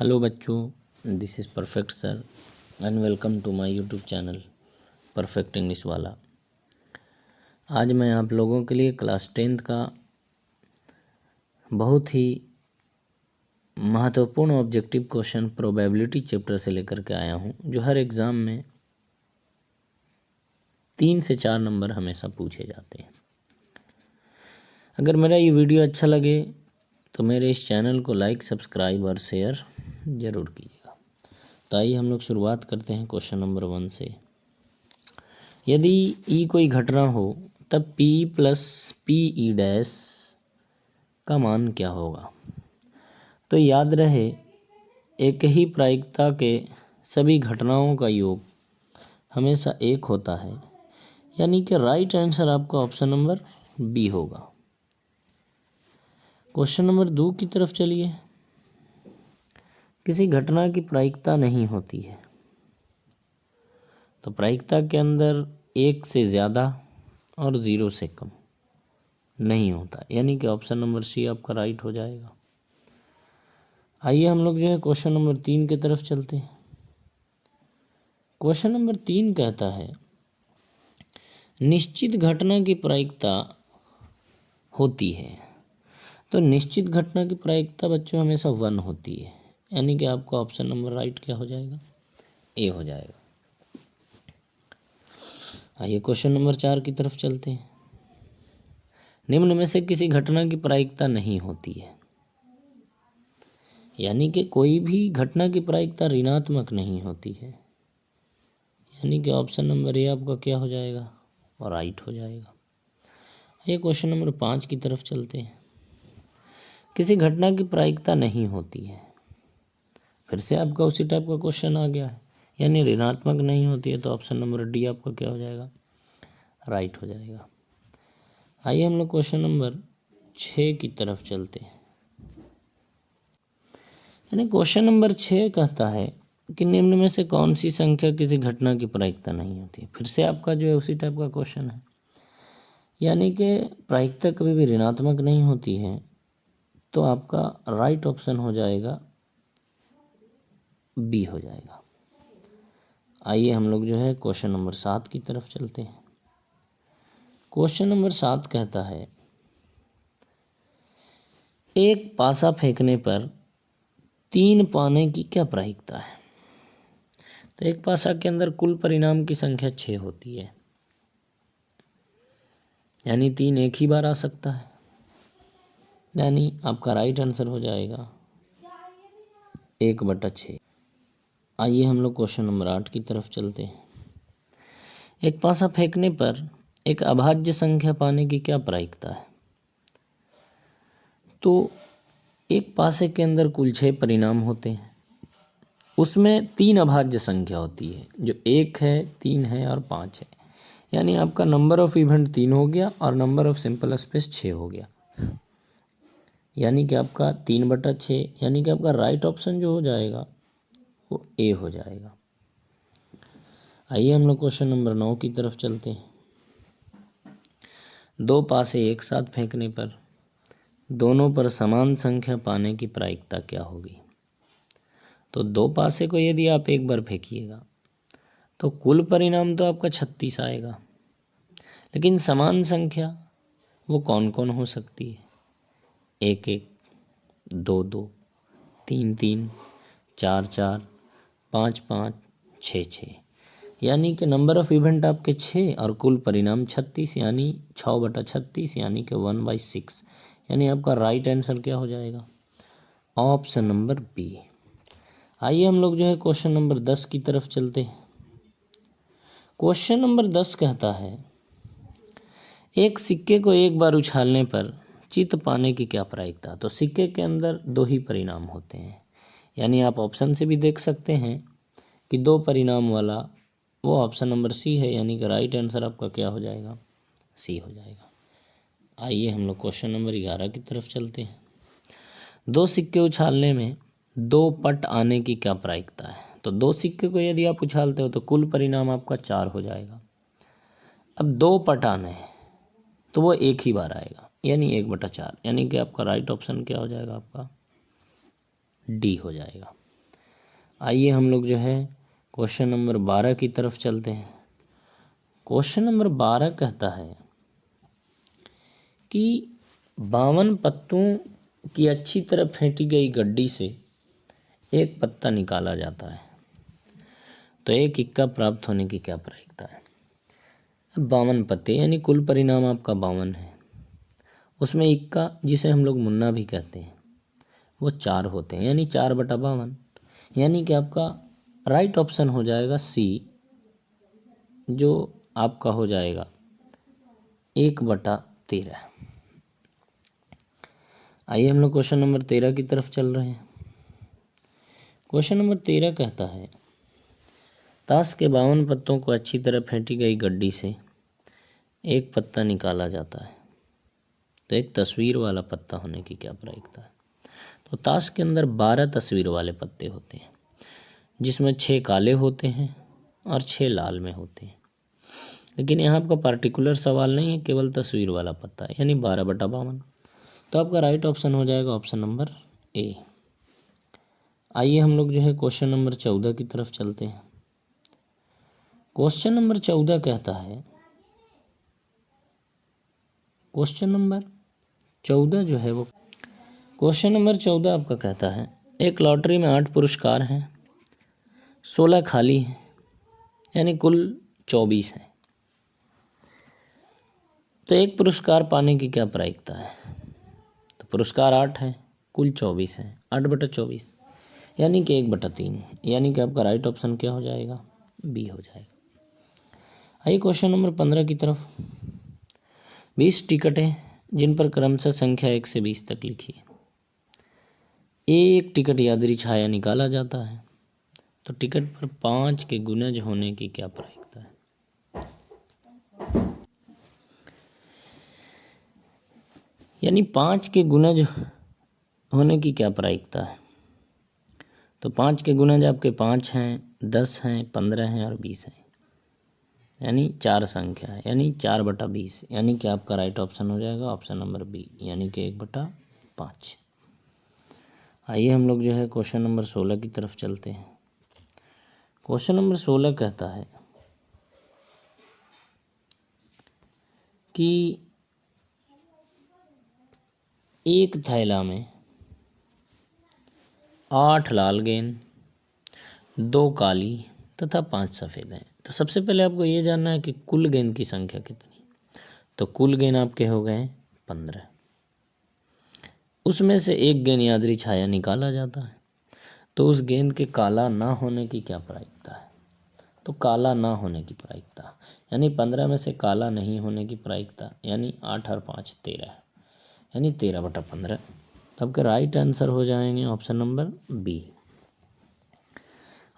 Hello बच्चों, this is perfect sir and welcome to my YouTube channel perfect English वाला। आज मैं आप लोगों के लिए क्लास 10th का बहुत ही महत्वपूर्ण ऑब्जेक्टिव क्वेश्चन प्रोबेबिलिटी चैप्टर से लेकर के आया हूं, जो हर एग्ज़ाम में 3 से 4 नंबर हमेशा पूछे जाते हैं। अगर मेरा ये वीडियो अच्छा लगे तो मेरे इस चैनल को लाइक, सब्सक्राइब और शेयर ज़रूर कीजिएगा। तो आइए हम लोग शुरुआत करते हैं क्वेश्चन नंबर 1 से। यदि ई कोई घटना हो तब P plus P E dash का मान क्या होगा। तो याद रहे, एक ही प्रायिकता के सभी घटनाओं का योग हमेशा 1 होता है, यानी कि राइट आंसर आपका ऑप्शन नंबर बी होगा। क्वेश्चन नंबर 2 की तरफ चलिए। किसी घटना की प्रायिकता नहीं होती है, तो प्रायिकता के अंदर 1 से ज़्यादा और 0 से कम नहीं होता, यानी कि ऑप्शन नंबर सी आपका राइट हो जाएगा। आइए हम लोग जो है क्वेश्चन नंबर 3 की तरफ चलते हैं। क्वेश्चन नंबर 3 कहता है, निश्चित घटना की प्रायिकता होती है। तो निश्चित घटना की प्रायिकता बच्चों हमेशा 1 होती है, यानी कि आपका ऑप्शन नंबर राइट क्या हो जाएगा, ए हो जाएगा। आइए क्वेश्चन नंबर 4 की तरफ चलते हैं। निम्न में से किसी घटना की प्रायिकता नहीं होती है, यानी कि कोई भी घटना की प्रायिकता ऋणात्मक नहीं होती है, यानी कि ऑप्शन नंबर ए आपका क्या हो जाएगा और राइट हो जाएगा। आइए क्वेश्चन नंबर 5 की तरफ चलते हैं। किसी घटना की प्रायिकता नहीं होती है, फिर से आपका उसी टाइप का क्वेश्चन आ गया है, यानी ऋणात्मक नहीं होती है, तो ऑप्शन नंबर डी आपका क्या हो जाएगा, राइट हो जाएगा। आइए हम लोग क्वेश्चन नंबर 6 की तरफ चलते हैं। यानी क्वेश्चन नंबर 6 कहता है कि निम्न में से कौन सी संख्या किसी घटना की प्रायिकता नहीं होती। फिर से आपका जो है उसी टाइप का क्वेश्चन है, यानी कि प्रायिकता कभी भी ऋणात्मक नहीं होती है, तो आपका राइट ऑप्शन हो जाएगा बी हो जाएगा। आइए हम लोग जो है क्वेश्चन नंबर 7 की तरफ चलते हैं। क्वेश्चन नंबर 7 कहता है, एक पासा फेंकने पर 3 पाने की क्या प्रायिकता है। तो एक पासा के अंदर कुल परिणाम की संख्या 6 होती है, यानी 3 एक ही बार आ सकता है, यानी आपका राइट आंसर हो जाएगा 1/6। आइए हम लोग क्वेश्चन नंबर 8 की तरफ चलते हैं। एक पासा फेंकने पर एक अभाज्य संख्या पाने की क्या प्रायिकता है। तो एक पासे के अंदर कुल 6 परिणाम होते हैं, उसमें 3 अभाज्य संख्या होती है, जो 1 है, 3 है और 5 है, यानी आपका नंबर ऑफ इवेंट 3 हो गया और नंबर ऑफ सिंपल स्पेस 6 हो गया, यानी कि आपका 3/6, यानी कि आपका राइट ऑप्शन जो हो जाएगा वो ए हो जाएगा। आइए हम लोग क्वेश्चन नंबर 9 की तरफ चलते हैं। 2 पासे एक साथ फेंकने पर दोनों पर समान संख्या पाने की प्रायिकता क्या होगी। तो 2 पासे को यदि आप एक बार फेंकिएगा तो कुल परिणाम तो आपका 36 आएगा, लेकिन समान संख्या वो कौन कौन हो सकती है। 1-1, 2-2, 3-3, 4-4, 5-5, 6-6, यानी कि नंबर ऑफ इवेंट आपके 6 और कुल परिणाम 36, यानी 6/36, यानी कि 1/6, यानी आपका राइट आंसर क्या हो जाएगा, ऑप्शन नंबर बी। आइए हम लोग जो है क्वेश्चन नंबर 10 की तरफ चलते हैं। क्वेश्चन नंबर 10 कहता है, एक सिक्के को एक बार उछालने पर चित पाने की क्या प्रायिकता। तो सिक्के के अंदर 2 ही परिणाम होते हैं, यानी आप ऑप्शन से भी देख सकते हैं कि 2 परिणाम वाला वो ऑप्शन नंबर सी है, यानी कि राइट आंसर आपका क्या हो जाएगा, सी हो जाएगा। आइए हम लोग क्वेश्चन नंबर 11 की तरफ चलते हैं। 2 सिक्के उछालने में 2 पट आने की क्या प्रायिकता है। तो 2 सिक्के को यदि आप उछालते हो तो कुल परिणाम आपका 4 हो जाएगा। अब 2 पट आने हैं तो वो एक ही बार आएगा, यानी 1/4, यानी कि आपका राइट ऑप्शन क्या हो जाएगा, आपका डी हो जाएगा। आइए हम लोग जो है क्वेश्चन नंबर 12 की तरफ चलते हैं। क्वेश्चन नंबर 12 कहता है कि 52 पत्तों की अच्छी तरह फेंटी गई गड्डी से एक पत्ता निकाला जाता है तो एक इक्का प्राप्त होने की क्या प्रायिकता है। अब 52 पत्ते यानी कुल परिणाम आपका 52 है, उसमें इक्का जिसे हम लोग मुन्ना भी कहते हैं वो 4 होते हैं, यानी 4/52, यानी कि आपका राइट ऑप्शन हो जाएगा सी, जो आपका हो जाएगा 1/13। आइए हम लोग क्वेश्चन नंबर 13 की तरफ चल रहे हैं। क्वेश्चन नंबर 13 कहता है ताश के 52 पत्तों को अच्छी तरह फेंटी गई गड्डी से एक पत्ता निकाला जाता है तो एक तस्वीर वाला पत्ता होने की क्या प्रायिकता है। तो ताश के अंदर 12 तस्वीर वाले पत्ते होते हैं, जिसमें 6 काले होते हैं और 6 लाल में होते हैं। लेकिन यहाँ आपका पार्टिकुलर सवाल नहीं है, केवल तस्वीर वाला पत्ता है, यानी 12/52। तो आपका राइट ऑप्शन हो जाएगा ऑप्शन नंबर ए। आइए हम लोग जो है क्वेश्चन नंबर 14 की तरफ चलते हैं। क्वेश्चन नंबर 14 कहता है, क्वेश्चन नंबर 14 जो है वो क्वेश्चन नंबर 14 आपका कहता है एक लॉटरी में 8 पुरस्कार हैं, 16 खाली हैं, यानी कुल 24 हैं। तो एक पुरस्कार पाने की क्या प्रायिकता है। तो पुरस्कार 8 है, कुल 24 हैं, 8/24 यानी कि 1/3, यानी कि आपका राइट ऑप्शन क्या हो जाएगा, बी हो जाएगा। आइए क्वेश्चन नंबर 15 की तरफ। 20 टिकटें जिन पर क्रमशः संख्या 1 से 20 तक लिखी है। एक टिकट यादरी छाया निकाला जाता है तो टिकट पर 5 के गुणज होने की क्या प्रायिकता है। यानी 5 के गुणज होने की क्या प्रायिकता है। तो 5 के गुणज आपके 5 हैं, 10 हैं, 15 हैं और 20 हैं, यानी 4 संख्या है, यानी 4/20, यानी कि आपका राइट ऑप्शन हो जाएगा ऑप्शन नंबर बी, यानी कि 1/5। आइए हम लोग जो है क्वेश्चन नंबर 16 की तरफ चलते हैं। क्वेश्चन नंबर 16 कहता है कि एक थैला में 8 लाल गेंद, 2 काली तथा 5 सफ़ेद हैं। तो सबसे पहले आपको ये जानना है कि कुल गेंद की संख्या कितनी। तो कुल गेंद आपके हो गए 15, उसमें से एक गेंद यादरी छाया निकाला जाता है तो उस गेंद के काला ना होने की क्या प्रायिकता है। तो काला ना होने की प्रायिकता यानी 15 में से काला नहीं होने की प्रायिकता, यानी 8 और 5 13, यानी 13/15। तो आपके राइट आंसर हो जाएंगे ऑप्शन नंबर बी।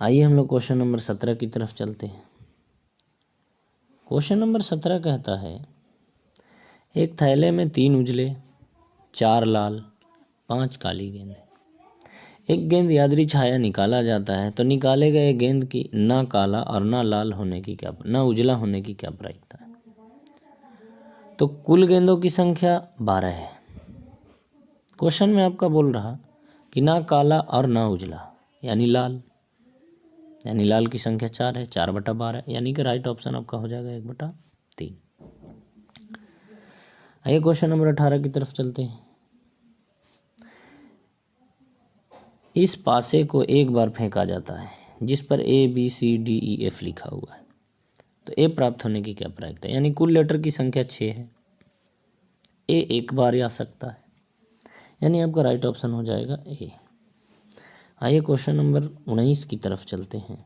आइए हम लोग क्वेश्चन नंबर 17 की तरफ चलते हैं। क्वेश्चन नंबर 17 कहता है एक थैले में 3 उजले, 4 लाल, 5 काली गेंद। एक गेंद यादरी छाया निकाला जाता है तो निकाले गए गेंद की ना काला और ना लाल होने की क्या, ना उजला होने की क्या प्रायिकता है। तो कुल गेंदों की संख्या 12 है। क्वेश्चन में आपका बोल रहा कि ना काला और ना उजला यानी लाल, यानी लाल की संख्या 4 है, 4/12, यानी कि राइट ऑप्शन आपका हो जाएगा 1/3। आइए क्वेश्चन नंबर 18 की तरफ चलते हैं। इस पासे को एक बार फेंका जाता है जिस पर ABCDEF लिखा हुआ है तो ए प्राप्त होने की क्या प्रायिकता है। यानी कुल लेटर की संख्या 6 है, ए एक बार आ सकता है, यानी आपका राइट ऑप्शन हो जाएगा ए। आइए क्वेश्चन नंबर 19 की तरफ चलते हैं।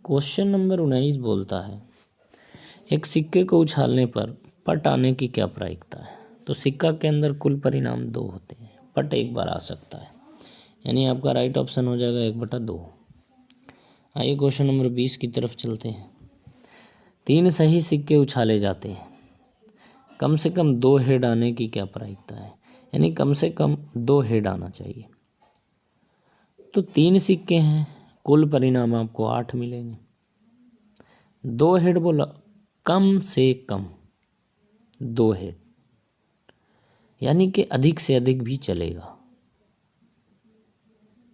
क्वेश्चन नंबर 19 बोलता है एक सिक्के को उछालने पर पट आने की क्या प्रायिकता है। तो सिक्का के अंदर कुल परिणाम 2 होते हैं, पट एक बार आ सकता है, यानी आपका राइट ऑप्शन हो जाएगा 1/2। आइए क्वेश्चन नंबर 20 की तरफ चलते हैं। 3 सही सिक्के उछाले जाते हैं, कम से कम 2 हेड आने की क्या प्रायिकता है। यानी कम से कम 2 हेड आना चाहिए। तो 3 सिक्के हैं, कुल परिणाम आपको 8 मिलेंगे। 2 हेड बोला, कम से कम 2 हेड, यानी कि अधिक से अधिक भी चलेगा।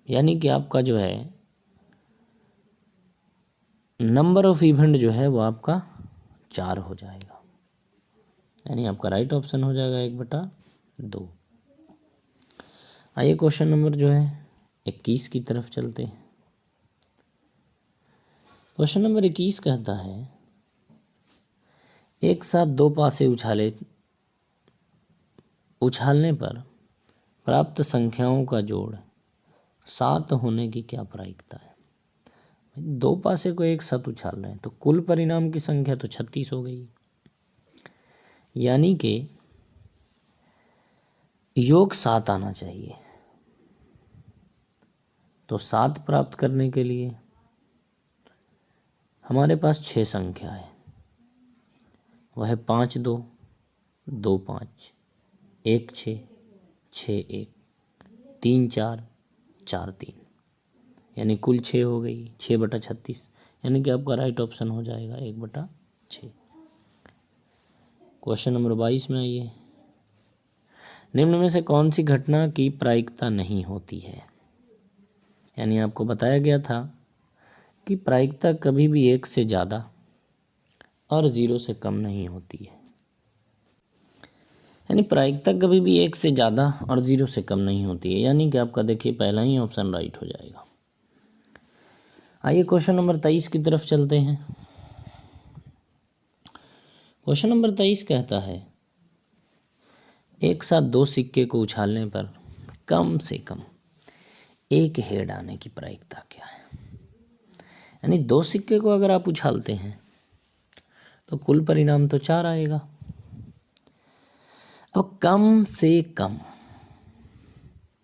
यानी कि आपका जो है नंबर ऑफ इवेंट जो है वो आपका 4 हो जाएगा, यानी आपका राइट ऑप्शन हो जाएगा 1/2। आइए क्वेश्चन नंबर जो है 21 की तरफ चलते हैं। क्वेश्चन नंबर 21 कहता है एक साथ 2 पासे उछालने पर प्राप्त संख्याओं का जोड़ 7 होने की क्या प्रायिकता है। 2 पासे को एक साथ उछाल रहे हैं तो कुल परिणाम की संख्या तो 36 हो गई, यानी कि योग 7 आना चाहिए। तो 7 प्राप्त करने के लिए हमारे पास 6 संख्या है, वह है 5 2 2 5 1 6 6 1 3 4 4 3, यानी कुल 6 हो गई, 6/36, यानी कि आपका राइट ऑप्शन हो जाएगा 1/6। क्वेश्चन नंबर 22 में आइए। निम्न में से कौन सी घटना की प्रायिकता नहीं होती है। यानी आपको बताया गया था कि प्रायिकता कभी भी 1 से ज़्यादा और 0 से कम नहीं होती है, यानी प्रायिकता कभी भी 1 से ज़्यादा और 0 से कम नहीं होती है, यानी कि आपका देखिए पहला ही ऑप्शन राइट हो जाएगा। आइए क्वेश्चन नंबर 23 की तरफ चलते हैं। क्वेश्चन नंबर 23 कहता है एक साथ 2 सिक्के को उछालने पर कम से कम 1 हेड आने की प्रायिकता क्या है। यानी 2 सिक्के को अगर आप उछालते हैं तो कुल परिणाम तो 4 आएगा। अब कम से कम,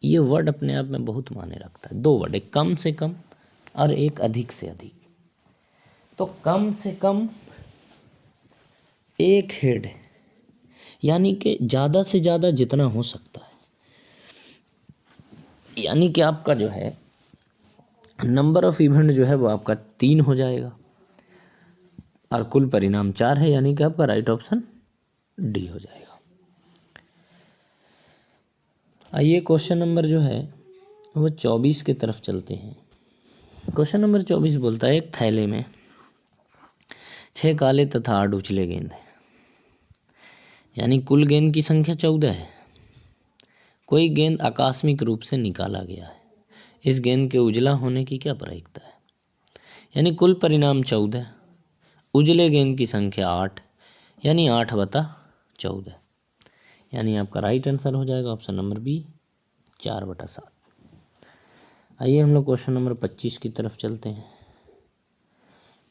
ये वर्ड अपने आप में बहुत मायने रखता है। 2 वर्ड, एक कम से कम और एक अधिक से अधिक। तो कम से कम 1 हेड, यानी कि ज़्यादा से ज़्यादा जितना हो सकता है, यानी कि आपका जो है नंबर ऑफ इवेंट जो है वो आपका 3 हो जाएगा और कुल परिणाम 4 है, यानी कि आपका राइट ऑप्शन डी हो जाएगा। आइए क्वेश्चन नंबर जो है वो 24 की तरफ चलते हैं। क्वेश्चन नंबर 24 बोलता है एक थैले में 6 काले तथा 8 उजले गेंद है, यानी कुल गेंद की संख्या 14 है। कोई गेंद आकस्मिक रूप से निकाला गया है, इस गेंद के उजला होने की क्या प्रायिकता है। यानी कुल परिणाम 14, उजले गेंद की संख्या 8, यानी 8/14, यानी आपका राइट आंसर हो जाएगा ऑप्शन नंबर बी 4/7। आइए हम लोग क्वेश्चन नंबर 25 की तरफ चलते हैं।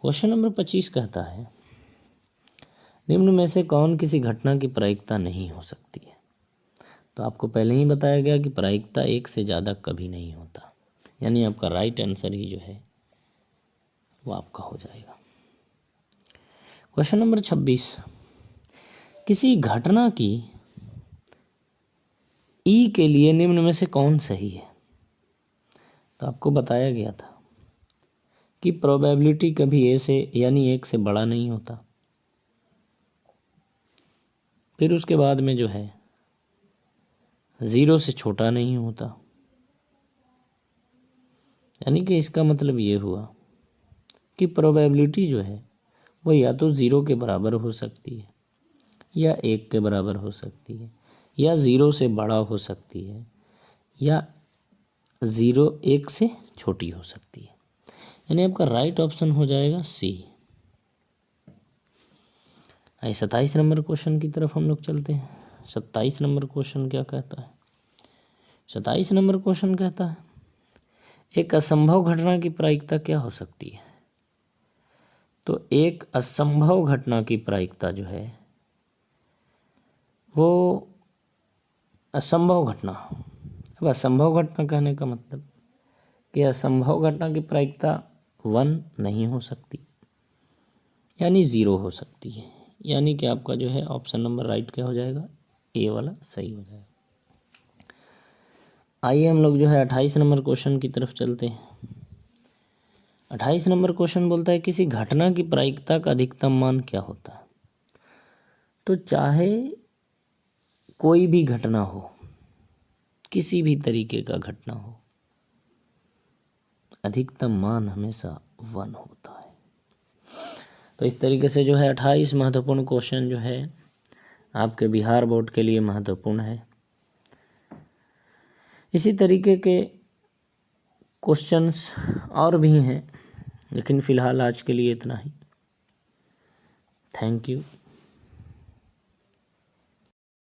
क्वेश्चन नंबर 25 कहता है निम्न में से कौन किसी घटना की प्रायिकता नहीं हो सकती है। तो आपको पहले ही बताया गया कि प्रायिकता 1 से ज़्यादा कभी नहीं होता, यानी आपका राइट आंसर ही जो है वो आपका हो जाएगा। क्वेश्चन नंबर 26 किसी घटना की ई के लिए निम्न में से कौन सही है। तो आपको बताया गया था कि प्रोबेबिलिटी कभी ए से यानी 1 से बड़ा नहीं होता, फिर उसके बाद में जो है 0 से छोटा नहीं होता, यानी कि इसका मतलब ये हुआ कि प्रोबेबिलिटी जो है वो या तो 0 के बराबर हो सकती है या 1 के बराबर हो सकती है या 0 से बड़ा हो सकती है या 0 1 से छोटी हो सकती है, यानी आपका राइट ऑप्शन हो जाएगा सी। आइए 27 नंबर क्वेश्चन की तरफ हम लोग चलते हैं। 27 नंबर क्वेश्चन क्या कहता है। 27 नंबर क्वेश्चन कहता है एक असंभव घटना की प्रायिकता क्या हो सकती है। तो एक असंभव घटना की प्रायिकता जो है वो असंभव घटना, अब असंभव घटना कहने का मतलब कि असंभव घटना की प्रायिकता 1 नहीं हो सकती, यानी 0 हो सकती है, यानी कि आपका जो है ऑप्शन नंबर राइट क्या हो जाएगा, ए वाला सही हो जाएगा। आइए हम लोग जो है 28 नंबर क्वेश्चन की तरफ चलते हैं। 28 नंबर क्वेश्चन बोलता है किसी घटना की प्रायिकता का अधिकतम मान क्या होता है। तो चाहे कोई भी घटना हो, किसी भी तरीके का घटना हो, अधिकतम मान हमेशा 1 होता है। तो इस तरीके से जो है 28 महत्वपूर्ण क्वेश्चन जो है आपके बिहार बोर्ड के लिए महत्वपूर्ण है। इसी तरीके के क्वेश्चंस और भी हैं, लेकिन फ़िलहाल आज के लिए इतना ही। Thank you.